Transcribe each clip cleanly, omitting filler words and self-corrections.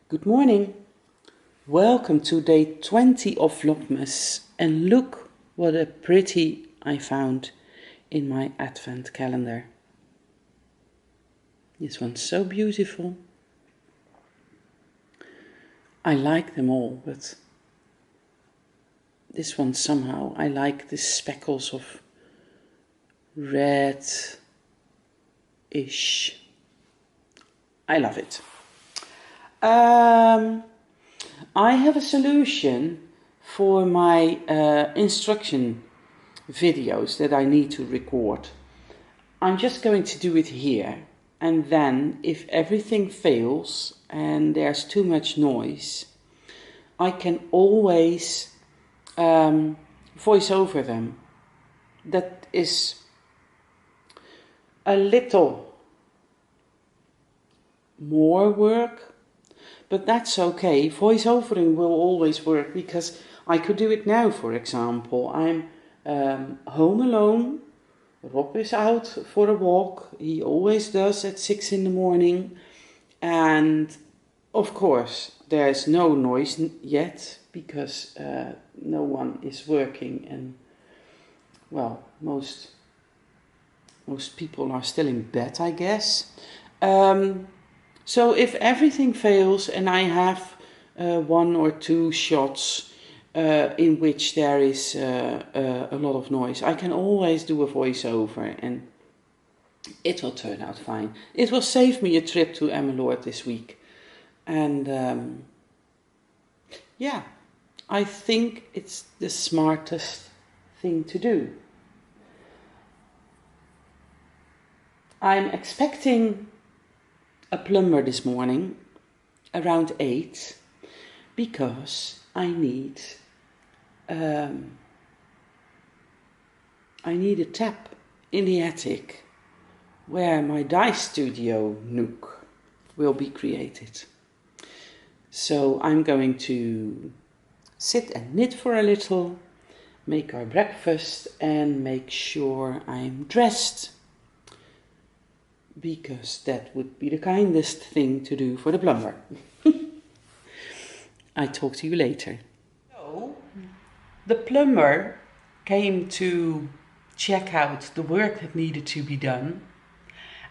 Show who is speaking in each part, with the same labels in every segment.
Speaker 1: Good morning. Welcome to day 20 of Vlogmas, and look what a pretty I found in my advent calendar. This one's so beautiful. I like them all, but this one somehow I like the speckles of red-ish. I love it. I have a solution for my instruction videos that I need to record. I'm just going to do it here, and then if everything fails and there's too much noise, I can always voice over them. That is a little more work, but that's okay. Voiceovering will always work because I could do it now, for example. I'm home alone. Rob is out for a walk. He always does at 6 in the morning. And of course, there's no noise yet because no one is working, and well, most people are still in bed, I guess. So if everything fails and I have one or two shots in which there is a lot of noise, I can always do a voiceover and it will turn out fine. It will save me a trip to Emmeloord this week. And yeah, I think it's the smartest thing to do. I'm expecting a plumber this morning around 8 because I need a tap in the attic where my dye studio nook will be created. So I'm going to sit and knit for a little, make our breakfast and make sure I'm dressed, because that would be the kindest thing to do for the plumber. I talk to you later. So, the plumber came to check out the work that needed to be done,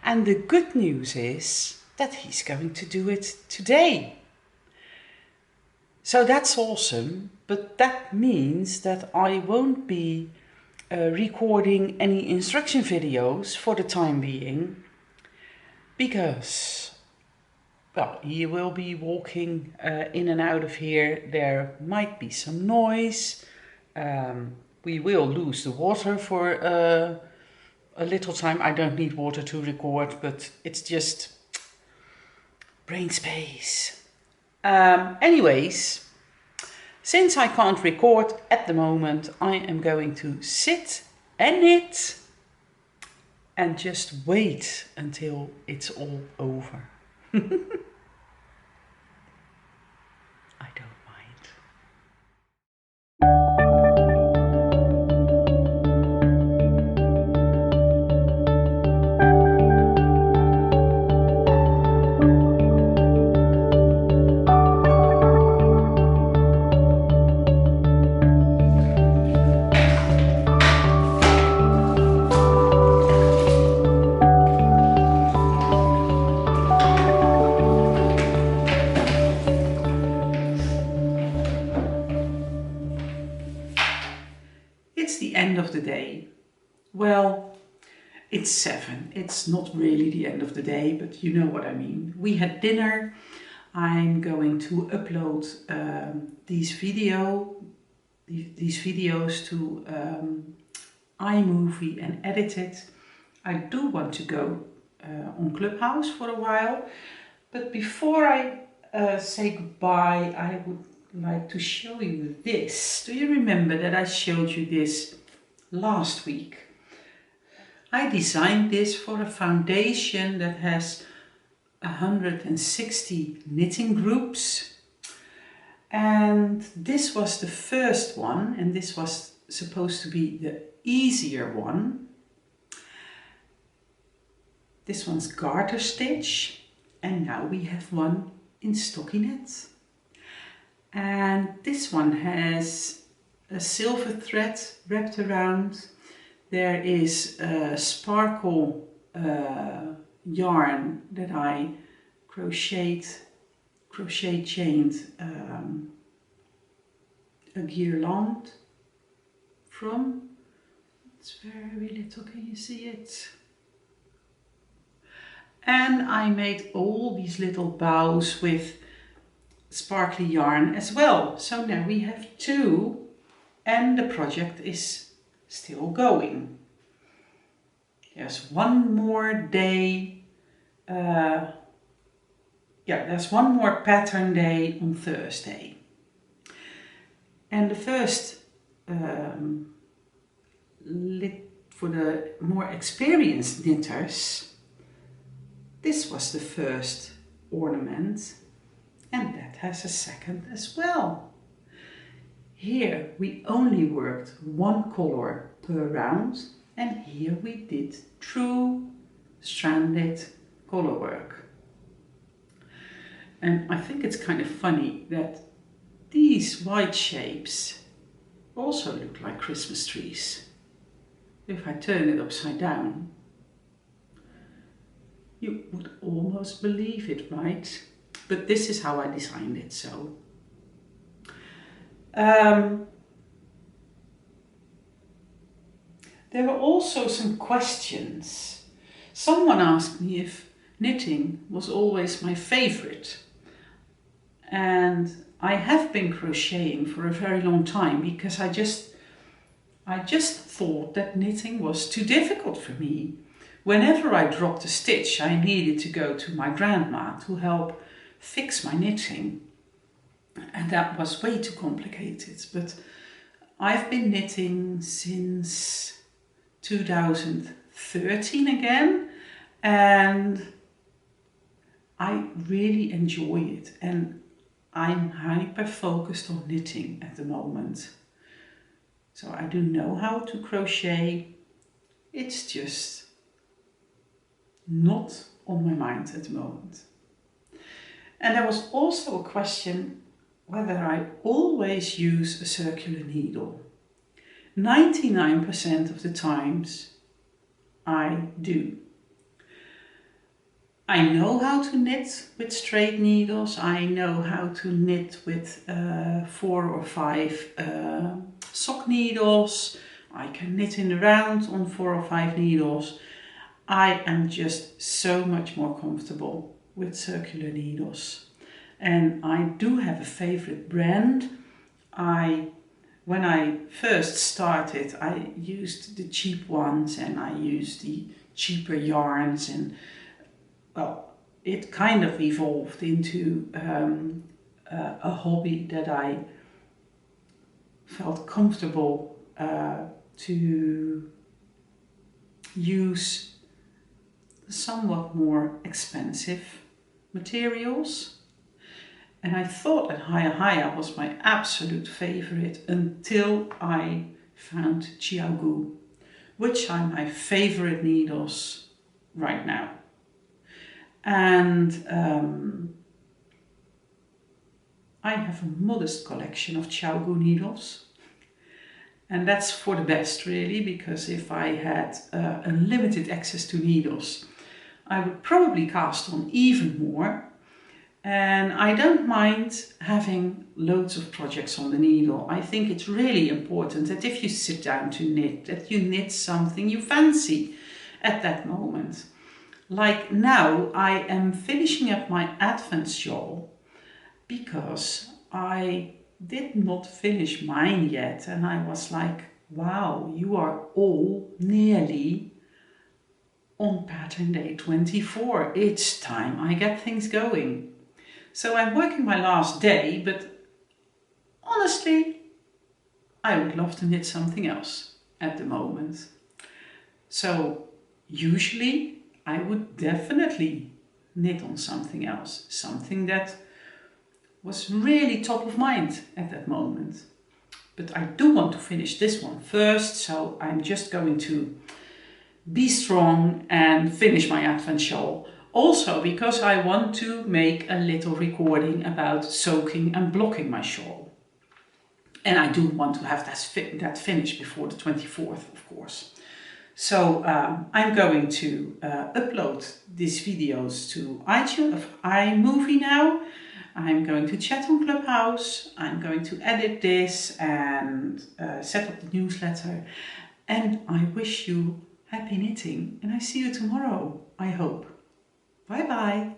Speaker 1: and the good news is that he's going to do it today. So that's awesome, but that means that I won't be recording any instruction videos for the time being, because, well, he will be walking in and out of here. There might be some noise. We will lose the water for a little time. I don't need water to record, but it's just brain space. Anyways, since I can't record at the moment, I am going to sit and knit and just wait until it's all over. I don't mind. It's the end of the day. Well, it's 7. It's not really the end of the day, but you know what I mean. We had dinner. I'm going to upload these videos to iMovie and edit it. I do want to go on Clubhouse for a while, but before I say goodbye, I would like to show you this. Do you remember that I showed you this last week? I designed this for a foundation that has 160 knitting groups, and this was the first one, and this was supposed to be the easier one. This one's garter stitch, and now we have one in stockinette. And this one has a silver thread wrapped around. There is a sparkle yarn that I crochet chained a guirlande from. It's very little, can you see it? And I made all these little bows with sparkly yarn as well. So now we have 2 and the project is still going. There's one more day, there's one more pattern day on Thursday. And the first, for the more experienced knitters, this was the first ornament, and that has a second as well. Here we only worked 1 color per round, and here we did true stranded color work. And I think it's kind of funny that these white shapes also look like Christmas trees. If I turn it upside down, you would almost believe it, right? But this is how I designed it, so. There were also some questions. Someone asked me if knitting was always my favorite. And I have been crocheting for a very long time because I just thought that knitting was too difficult for me. Whenever I dropped a stitch, I needed to go to my grandma to help fix my knitting. And that was way too complicated. But I've been knitting since 2013 again, and I really enjoy it. And I'm hyper focused on knitting at the moment. So I do know how to crochet. It's just not on my mind at the moment. And there was also a question whether I always use a circular needle. 99% of the times I do. I know how to knit with straight needles. I know how to knit with 4 or 5 sock needles. I can knit in the round on 4 or 5 needles. I am just so much more comfortable with circular needles. And I do have a favorite brand. When I first started, I used the cheap ones and I used the cheaper yarns, and well, it kind of evolved into a hobby that I felt comfortable to use somewhat more expensive materials. And I thought that Haya was my absolute favorite until I found Xiaogu, which are my favorite needles right now. And I have a modest collection of Xiaogu needles. And that's for the best, really, because if I had unlimited access to needles, I would probably cast on even more. And I don't mind having loads of projects on the needle. I think it's really important that if you sit down to knit, that you knit something you fancy at that moment. Like now, I am finishing up my Advent shawl because I did not finish mine yet. And I was like, wow, you are all nearly on pattern day 24. It's time I get things going. So I'm working my last day, but honestly, I would love to knit something else at the moment. So usually I would definitely knit on something else, something that was really top of mind at that moment. But I do want to finish this one first, so I'm just going to be strong and finish my Advent shawl Also because I want to make a little recording about soaking and blocking my shawl. And I do want to have that finished before the 24th, of course. So I'm going to upload these videos to iTunes, iMovie now. I'm going to chat on Clubhouse. I'm going to edit this and set up the newsletter. And I wish you happy knitting, and I see you tomorrow, I hope. Bye bye.